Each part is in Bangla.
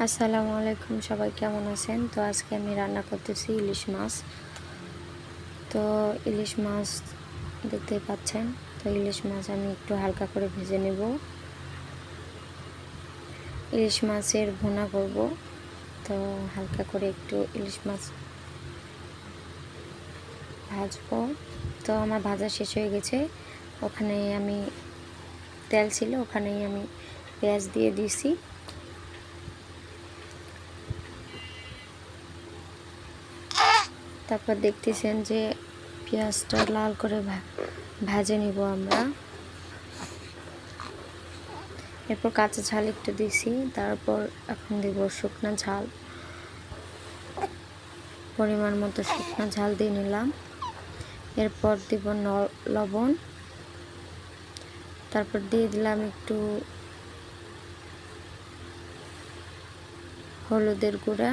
আসসালামু আলাইকুম, সবাই কেমন আছেন? তো আজকে আমি রান্না করতেছি ইলিশ মাছ। তো ইলিশ মাছ দেখতেই পাচ্ছেন। তো ইলিশ মাছ আমি একটু হালকা করে ভেজে নেব। ইলিশ মাছের ভুনা করব। তো হালকা করে একটু ইলিশ মাছ ভাজবো। তো আমার ভাজা শেষ হয়ে গেছে। ওখানে আমি তেল ছিল, ওখানেই আমি পেঁয়াজ দিয়ে দিয়েছি। তারপর দেখতেছেন যে পেঁয়াজটা লাল করে ভেজে নিব আমরা। এরপর কাঁচা ঝাল একটু দিছি, তারপর এখন দেব শুকনো ঝাল, পরিমাণ মতো শুকনো ঝাল দিয়ে নিলাম। এরপর দেব লবণ, তারপর দিয়ে দিলাম একটু হলুদের গুঁড়া,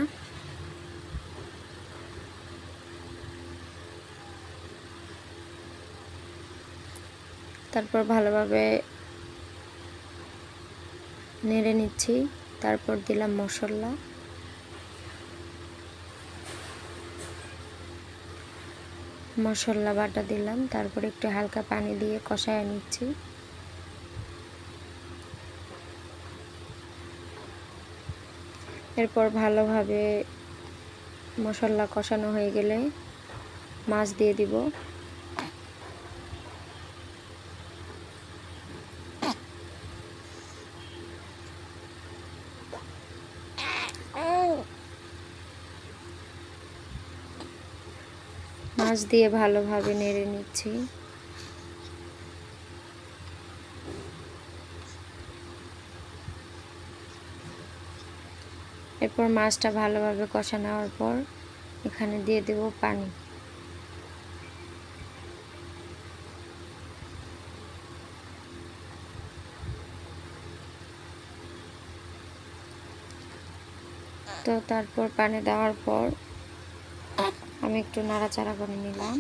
তারপর ভালোভাবে নেড়ে নিচ্ছি। তারপর দিলাম মশলা বাটা দিলাম। তারপর একটু হালকা পানি দিয়ে কষায় নিচ্ছি। এরপর ভালোভাবে মশলা কষানো হয়ে গেলে মাছ দিয়ে দিব। মাছ দিয়ে ভালোভাবে নেড়ে নিচ্ছি। এরপর মাছটা ভালোভাবে কষা নেওয়ার পর এখানে দিয়ে দেব পানি। তো তারপর পানি দেওয়ার পর আমি একটু নাড়াচাড়া করে নিলাম।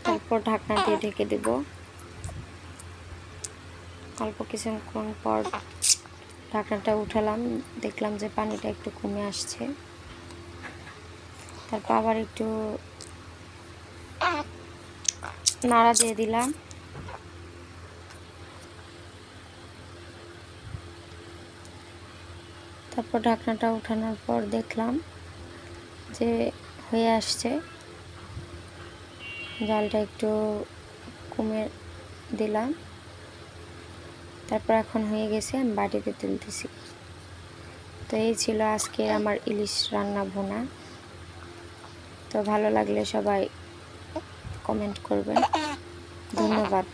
তারপর ঢাকনা দিয়ে ঢেকে দেব। অল্প কিছুক্ষণ পর ঢাকনাটা উঠালাম, দেখলাম যে পানিটা একটু কমে আসছে। তারপর আবার একটু নাড়া দিয়ে দিলাম। তারপর ঢাকনাটা উঠানোর পর দেখলাম যে হয়ে আসছে। জালটা একটু কমে দিলাম। তারপর এখন হয়ে গেছে, আমি বাটিতে তুলতেছি। তো এই ছিল আজকের আমার ইলিশ রান্না ভুনা। তো ভালো লাগলে সবাই কমেন্ট করবেন। ধন্যবাদ।